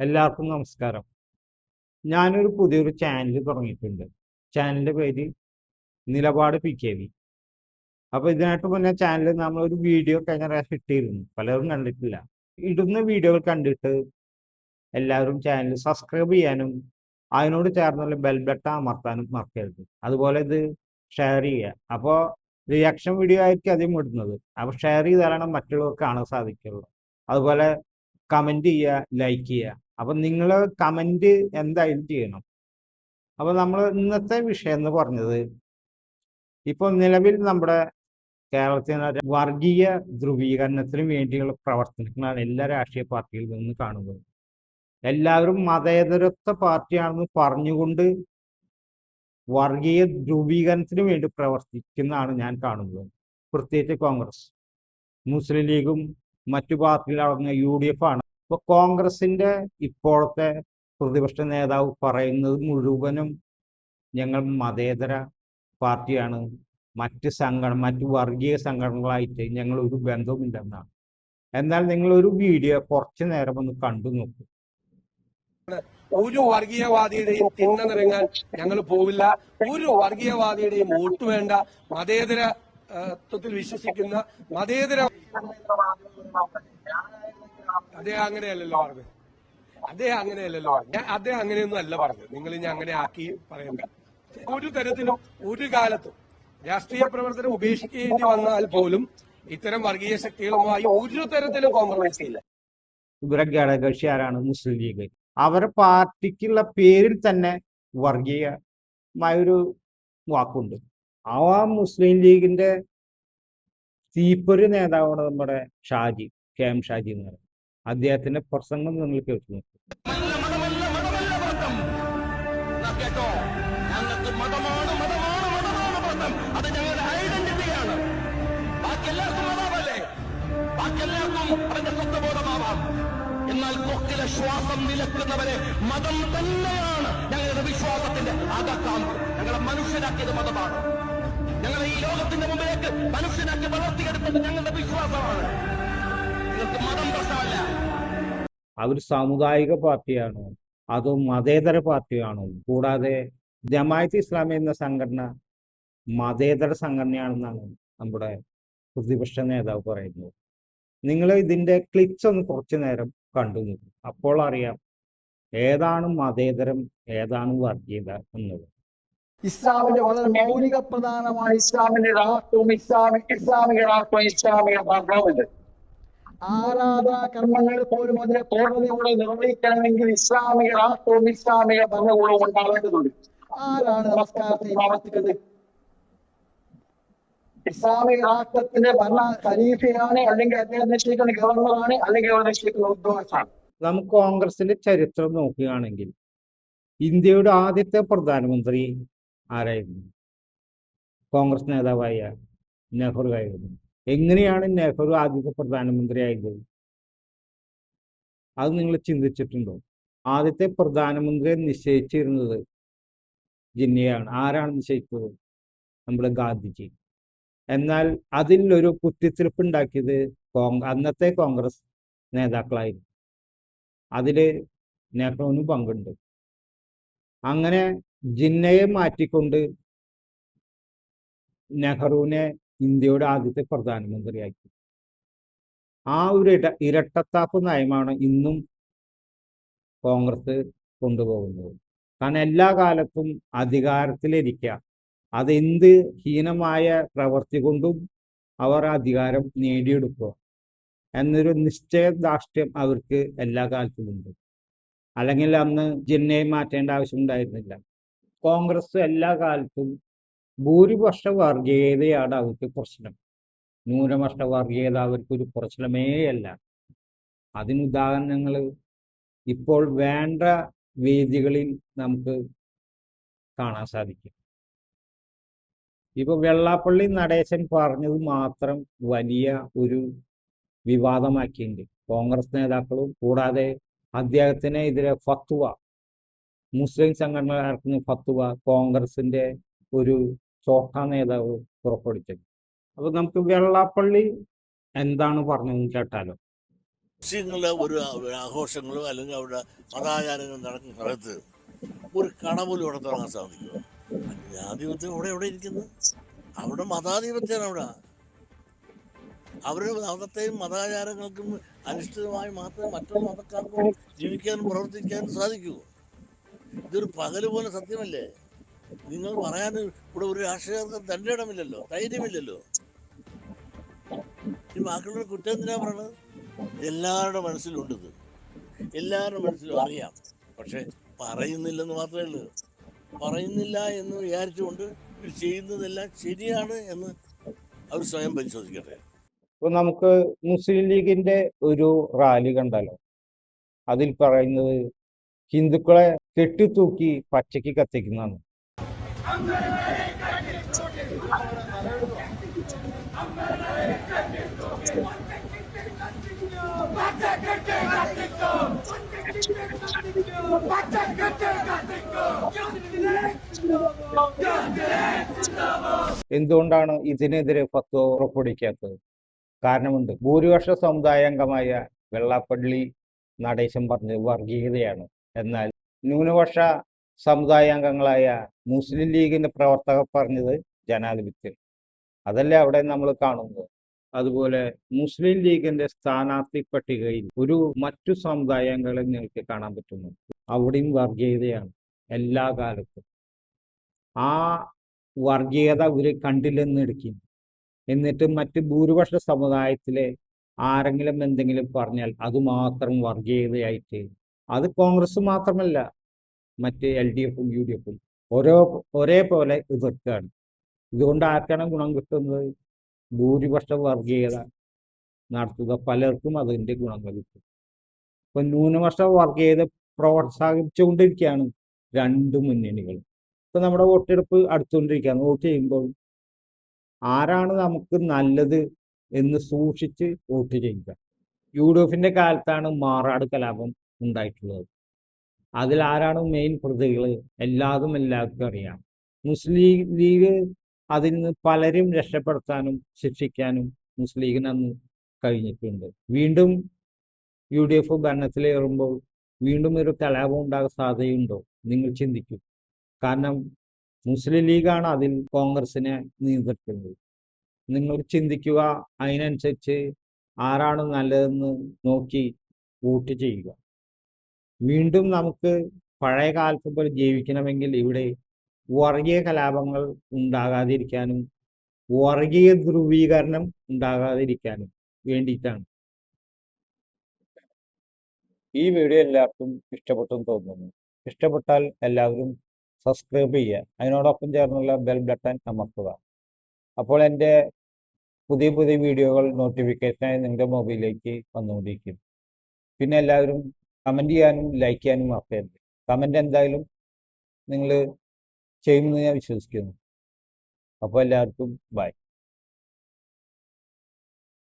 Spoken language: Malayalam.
എല്ലാവർക്കും നമസ്കാരം. ഞാനൊരു പുതിയൊരു ചാനൽ തുടങ്ങിയിട്ടുണ്ട്. ചാനലിന്റെ പേര് നിലപാട് PKV. അപ്പൊ ഇതിനായിട്ട് മുന്നേ ചാനൽ നമ്മളൊരു വീഡിയോ കഴിഞ്ഞ പ്രാവശ്യം ഇട്ടിരുന്നു, പലരും കണ്ടിട്ടില്ല. ഇടുന്ന വീഡിയോകൾ കണ്ടിട്ട് എല്ലാവരും ചാനൽ സബ്സ്ക്രൈബ് ചെയ്യാനും അതിനോട് ചേർന്നുള്ള ബെൽ ബട്ടൺ അമർത്താനും മറക്കരുത്. അതുപോലെ ഇത് ഷെയർ ചെയ്യുക. അപ്പോൾ റിയാക്ഷൻ വീഡിയോ ആയിരിക്കും ആദ്യം ഇടുന്നത്, അപ്പോൾ ഷെയർ ചെയ്താലാണ് മറ്റുള്ളവർക്ക് കാണാൻ സാധിക്കുള്ളൂ. അതുപോലെ കമന്റ് ചെയ്യുക, ലൈക്ക് ചെയ്യുക. അപ്പൊ നിങ്ങൾ കമന്റ് എന്തായാലും ചെയ്യണം. അപ്പൊ നമ്മൾ ഇന്നത്തെ വിഷയം എന്ന് പറഞ്ഞത്, ഇപ്പൊ നിലവിൽ നമ്മുടെ കേരളത്തിൽ വർഗീയ ധ്രുവീകരണത്തിന് വേണ്ടിയുള്ള പ്രവർത്തനങ്ങളാണ് എല്ലാ രാഷ്ട്രീയ പാർട്ടികളിൽ നിന്ന് കാണുന്നത്. എല്ലാവരും മതേതരത്വ പാർട്ടിയാണെന്ന് പറഞ്ഞുകൊണ്ട് വർഗീയ ധ്രുവീകരണത്തിന് വേണ്ടി പ്രവർത്തിക്കുന്നതാണ് ഞാൻ കാണുന്നത്. പ്രത്യേകിച്ച് കോൺഗ്രസ്, മുസ്ലിം ലീഗും മറ്റു പാർട്ടികളടങ്ങിയ UDF ആണ്. ഇപ്പൊ കോൺഗ്രസിന്റെ ഇപ്പോഴത്തെ പ്രതിപക്ഷ നേതാവ് പറയുന്നത് മുഴുവനും ഞങ്ങൾ മതേതര പാർട്ടിയാണ്, മറ്റു വർഗീയ സംഘടനകളായിട്ട് ഞങ്ങൾ ഒരു ബന്ധവുമില്ലെന്നാണ്. എന്നാൽ നിങ്ങൾ ഒരു വീഡിയോ കുറച്ചു നേരം ഒന്ന് കണ്ടു നോക്കൂ. ഒരു വർഗീയവാദിയുടെയും തിണ്ണ നിറങ്ങാൻ ഞങ്ങൾ പോവില്ല. ഒരു വർഗീയവാദിയുടെയും വോട്ട് വേണ്ട. മതേതരത്വത്തിൽ വിശ്വസിക്കുന്ന മതേതര അദ്ദേഹം അങ്ങനെയല്ലല്ലോ പറഞ്ഞത്. അദ്ദേഹം അങ്ങനെയൊന്നും അല്ല പറഞ്ഞത്. നിങ്ങൾ ഇനി അങ്ങനെ ആക്കി പറയണ്ട. ഒരു തരത്തിലും ഒരു കാലത്തും രാഷ്ട്രീയ പ്രവർത്തനം ഉപേക്ഷിക്കേണ്ടി വന്നാൽ പോലും ഇത്തരം വർഗീയ ശക്തികളുമായി ഒരു തരത്തിലും കോംപ്രമൈസ് ചെയ്യില്ല. ഇവരെ ഘടകകക്ഷി ആരാണ്? മുസ്ലിം ലീഗ്. അവരുടെ പാർട്ടിക്കുള്ള പേരിൽ തന്നെ വർഗീയമായൊരു വാക്കുണ്ട്. ആ മുസ്ലിം ലീഗിന്റെ തീപ്പൊരി നേതാവാണ് നമ്മുടെ ഷാജി, KM ഷാജി എന്ന് പറയുന്നത്. അദ്ദേഹത്തിന്റെ പ്രസംഗം നിങ്ങൾ കേട്ടു നോക്കും. ഞങ്ങൾക്ക് മതമാണ് മതമാണ് മതമാണ് മതം. അത് ഞങ്ങളുടെ ഐഡന്റിറ്റിയാണ്. ബാക്കി എല്ലാവർക്കും മതമല്ലേ, ബാക്കി എല്ലാവർക്കും അവന്റെ സ്വത്വബോധമാവാം. എന്നാൽ കൊക്കിലെ ശ്വാസം നിലക്കുന്നവരെ മതം തന്നെയാണ് ഞങ്ങളുടെ വിശ്വാസത്തിന്റെ അകക്കാമ്പ്. ഞങ്ങളെ മനുഷ്യരാക്കിയത് മതമാണ്. ഞങ്ങളെ ഈ ലോകത്തിന്റെ മുമ്പിലേക്ക് മനുഷ്യനാക്കി വളർത്തിയെടുത്തത് ഞങ്ങളുടെ വിശ്വാസമാണ്. നിങ്ങൾക്ക് മതം പ്രശ്നമല്ല. അവർ സാമുദായിക പാർട്ടിയാണോ അതോ മതേതര പാർട്ടിയാണോ? കൂടാതെ ജമാഅത്ത് ഇസ്ലാമി എന്ന സംഘടന മതേതര സംഘടനയാണെന്നാണ് നമ്മുടെ പ്രതിപക്ഷ നേതാവ് പറയുന്നത്. നിങ്ങൾ ഇതിന്റെ ക്ലിപ്സ് ഒന്ന് കുറച്ചു നേരം കണ്ടു നോക്കും. അപ്പോൾ അറിയാം ഏതാണ് മതേതരം, ഏതാണ് വർഗീയത എന്നത്. ഇസ്ലാമിന്റെ വളരെ മൗലിക പ്രധാനമായ ഇസ്ലാമിന്റെ രാഷ്ട്രവും ഇസ്ലാമിക രാഷ്ട്രവും ഇസ്ലാമിക ഭരണവുമുണ്ട്. ആരാധനാ കർമ്മങ്ങൾ പോലും അതിനെ പൂർണ്ണതയോടെ നിർവഹിക്കണമെങ്കിൽ ഇസ്ലാമിക രാഷ്ട്രവും ഇസ്ലാമിക ഭരണകൂടവും ഉണ്ടാവേണ്ടതുണ്ട്. ആരാണ് നമസ്കാരത്തെ പ്രവർത്തിക്കുന്നത്? ഇസ്ലാമിക രാഷ്ട്രത്തിന്റെ ഭരണ ഖലീഫയാണ്, അല്ലെങ്കിൽ അദ്ദേഹം നിശ്ചയിക്കുന്ന ഗവർണറാണ്, അല്ലെങ്കിൽ അവർ നിശ്ചയിക്കുന്ന ഉദ്യോഗസ്ഥനാണ്. നമുക്ക് കോൺഗ്രസിന്റെ ചരിത്രം നോക്കുകയാണെങ്കിൽ ഇന്ത്യയുടെ ആദ്യത്തെ പ്രധാനമന്ത്രി ആരായിരുന്നു? കോൺഗ്രസ് നേതാവായ നെഹ്റു ആയിരുന്നു. എങ്ങനെയാണ് നെഹ്റു ആദ്യത്തെ പ്രധാനമന്ത്രി ആയത്? അത് നിങ്ങൾ ചിന്തിച്ചിട്ടുണ്ടോ? ആദ്യത്തെ പ്രധാനമന്ത്രിയെ നിശ്ചയിച്ചിരുന്നത് ജിന്നയാണ്. ആരാണ് നിശ്ചയിച്ചത്? നമ്മുടെ ഗാന്ധിജി. എന്നാൽ അതിൽ ഒരു കുത്തിത്തിരിപ്പ് ഉണ്ടാക്കിയത് അന്നത്തെ കോൺഗ്രസ് നേതാക്കളായിരുന്നു. അതില് നെഹ്റുവിനും പങ്കുണ്ട്. അങ്ങനെ ജിന്നയെ മാറ്റിക്കൊണ്ട് നെഹ്റുവിനെ ഇന്ത്യയുടെ ആദ്യത്തെ പ്രധാനമന്ത്രിയാക്കി. ആ ഒരു ഇരട്ടത്താപ്പ് നയമാണ് ഇന്നും കോൺഗ്രസ് കൊണ്ടുപോകുന്നത്. കാരണം എല്ലാ കാലത്തും അധികാരത്തിലിരിക്കുക, അതെന്ത് ഹീനമായ പ്രവൃത്തി കൊണ്ടും അവർ അധികാരം നേടിയെടുക്കുക എന്നൊരു നിശ്ചയദാർഢ്യം അവർക്ക് എല്ലാ കാലത്തും ഉണ്ട്. അല്ലെങ്കിൽ അന്ന് ജിന്നയെ മാറ്റേണ്ട ആവശ്യം ഉണ്ടായിരുന്നില്ല. കോൺഗ്രസ് എല്ലാ കാലത്തും ഭൂരിപക്ഷ വർഗീയതയാണ് അവർക്ക് പ്രശ്നം. ന്യൂനപക്ഷ വർഗീയത അവർക്കൊരു പ്രശ്നമേ അല്ല. അതിനുദാഹരണങ്ങൾ ഇപ്പോൾ വേണ്ട വേദികളിൽ നമുക്ക് കാണാൻ സാധിക്കും. ഇപ്പൊ വെള്ളാപ്പള്ളി നടേശൻ പറഞ്ഞത് മാത്രം വലിയ ഒരു വിവാദമാക്കിയിട്ടുണ്ട് കോൺഗ്രസ് നേതാക്കളും. കൂടാതെ അദ്ദേഹത്തിനെതിരെ ഫത്വ, മുസ്ലിം സംഘടന ഇറക്കുന്ന ഫത്വ കോൺഗ്രസിന്റെ ഒരു ചോട്ടാ നേതാവ് പുറപ്പെടുവിച്ചത്. അപ്പൊ നമുക്ക് വെള്ളാപ്പള്ളി എന്താണ് പറഞ്ഞതെന്ന് കേട്ടാലോ. മുസ്ലിങ്ങളുടെ ഒരു ആഘോഷങ്ങളോ അല്ലെങ്കിൽ അവരുടെ മതാചാരങ്ങൾ നടക്കുന്ന സ്ഥലത്ത് ഒരു കട പോലും അവിടെ തുടങ്ങാൻ സാധിക്കുമോ? ജനാധിപത്യം എവിടെ ഇരിക്കുന്നത്? അവിടെ മതാധിപത്യമാണ്. അവരുടെ മതത്തെയും മതാചാരങ്ങൾക്കും അനിഷ്ഠിതമായി മാത്രമേ മറ്റുള്ള മതക്കാർക്കും ജീവിക്കാനും പ്രവർത്തിക്കാനും സാധിക്കൂ. ഇതൊരു പകല് പോലെ സത്യമല്ലേ? നിങ്ങൾ പറയാൻ ഇവിടെ ഒരു രാഷ്ട്രീയക്കാർക്ക് തന്റെ ഇടമില്ലല്ലോ, ധൈര്യമില്ലല്ലോ. ഈ ബാക്കിയുള്ള കുറ്റം എന്തിനാ പറയണത്? എല്ലാവരുടെ മനസ്സിലുണ്ടത്, എല്ലാവരുടെ മനസ്സിലും അറിയാം. പക്ഷെ പറയുന്നില്ലെന്ന് മാത്രമേ ഉള്ളൂ. പറയുന്നില്ല എന്ന് വിചാരിച്ചുകൊണ്ട് ഇത് ചെയ്യുന്നതെല്ലാം ശരിയാണ് എന്ന് അവർ സ്വയം പരിശോധിക്കട്ടെ. ഇപ്പൊ നമുക്ക് മുസ്ലിം ലീഗിന്റെ ഒരു റാലി കണ്ടാലോ? അതിൽ പറയുന്നത് ഹിന്ദുക്കളെ കെട്ടിത്തൂക്കി പച്ചയ്ക്ക് കത്തിക്കുന്നതാണ്. എന്തുകൊണ്ടാണ് ഇതിനെതിരെ ഫത്വ പുറപ്പെടുവിക്കാത്തത്? കാരണമുണ്ട്. ഭൂരിപക്ഷ സമുദായാംഗമായ വെള്ളാപ്പള്ളി നടേശൻ പറഞ്ഞത് വർഗീയതയാണ്. എന്നാൽ ന്യൂനപക്ഷ സമുദായാംഗങ്ങളായ മുസ്ലിം ലീഗിന്റെ പ്രവർത്തകർ പറഞ്ഞത് ജനാധിപത്യം. അതല്ലേ അവിടെ നമ്മൾ കാണുന്നത്. അതുപോലെ മുസ്ലിം ലീഗിന്റെ സ്ഥാനാർത്ഥി പട്ടികയിൽ മറ്റു സമുദായാംഗങ്ങളെ നിങ്ങൾക്ക് കാണാൻ പറ്റുന്നു. അവിടെയും വർഗീയതയാണ് എല്ലാ കാലത്തും. ആ വർഗീയത ഇവര് കണ്ടില്ലെന്നെടുക്കും. എന്നിട്ട് മറ്റ് ഭൂരിപക്ഷ സമുദായത്തിലെ ആരെങ്കിലും എന്തെങ്കിലും പറഞ്ഞാൽ അത് മാത്രം വർഗീയതയായിട്ട്, അത് കോൺഗ്രസ് മാത്രമല്ല, മറ്റ് LDFും UDFും ഒരേപോലെ എതിർക്കുകയാണ്. ഇതുകൊണ്ട് ആർക്കാണ് ഗുണം കിട്ടുന്നത്? ഭൂരിപക്ഷ വർഗീയത നടത്തുക പലർക്കും അതിന്റെ ഗുണങ്ങൾ കിട്ടും. ഇപ്പൊ ന്യൂനപക്ഷ വർഗീയത പ്രോത്സാഹിപ്പിച്ചുകൊണ്ടിരിക്കുകയാണ് രണ്ട് മുന്നണികൾ. ഇപ്പൊ നമ്മുടെ വോട്ടെടുപ്പ് അടുത്തുകൊണ്ടിരിക്കുകയാണ്. വോട്ട് ചെയ്യുമ്പോൾ ആരാണ് നമുക്ക് നല്ലത് എന്ന് സൂക്ഷിച്ച് വോട്ട് ചെയ്യുക. UDFിന്റെ കാലത്താണ് മാറാട് കലാപം ഉണ്ടായിട്ടുള്ളത്. അതിൽ ആരാണ് മെയിൻ പ്രതികൾ? എല്ലാവർക്കും അറിയാം. മുസ്ലിം ലീഗ് അതിൽ നിന്ന് പലരും രക്ഷപ്പെടുത്താനും ശിക്ഷിക്കാനും മുസ്ലിം ലീഗിന് അന്ന് കഴിഞ്ഞിട്ടുണ്ട്. വീണ്ടും UDF ഭരണത്തിലേറുമ്പോൾ വീണ്ടും ഒരു കലാപം ഉണ്ടാകാൻ സാധ്യതയുണ്ടോ? നിങ്ങൾ ചിന്തിക്കൂ. കാരണം മുസ്ലിം ലീഗാണ് അതിൽ കോൺഗ്രസിനെ നിയന്ത്രിക്കുന്നത്. നിങ്ങൾ ചിന്തിക്കുക. അതിനനുസരിച്ച് ആരാണ് നല്ലതെന്ന് നോക്കി വോട്ട് ചെയ്യുക. വീണ്ടും നമുക്ക് പഴയ കാലത്ത് പോലെ ജീവിക്കണമെങ്കിൽ ഇവിടെ വർഗീയ കലാപങ്ങൾ ഉണ്ടാകാതിരിക്കാനും വർഗീയ ധ്രുവീകരണം ഉണ്ടാകാതിരിക്കാനും വേണ്ടിയിട്ടാണ്. ഈ വീഡിയോ എല്ലാവർക്കും ഇഷ്ടപ്പെട്ടെന്ന് തോന്നുന്നു. ഇഷ്ടപ്പെട്ടാൽ എല്ലാവരും സബ്സ്ക്രൈബ് ചെയ്യുക. അതിനോടൊപ്പം ചേർന്നുള്ള ബെൽ ബട്ടൺ അമർത്തുക. അപ്പോൾ എൻ്റെ പുതിയ പുതിയ വീഡിയോകൾ നോട്ടിഫിക്കേഷനായി നിങ്ങളുടെ മൊബൈലിലേക്ക് വന്നുകൊണ്ടിരിക്കും. പിന്നെ എല്ലാവരും കമൻറ്റ് ചെയ്യാനും ലൈക്ക് ചെയ്യാനും മറക്കരുത്. കമൻറ്റ് എന്തായാലും നിങ്ങൾ ചെയ്യുമെന്ന് ഞാൻ വിശ്വസിക്കുന്നു. അപ്പോൾ എല്ലാവർക്കും ബൈ.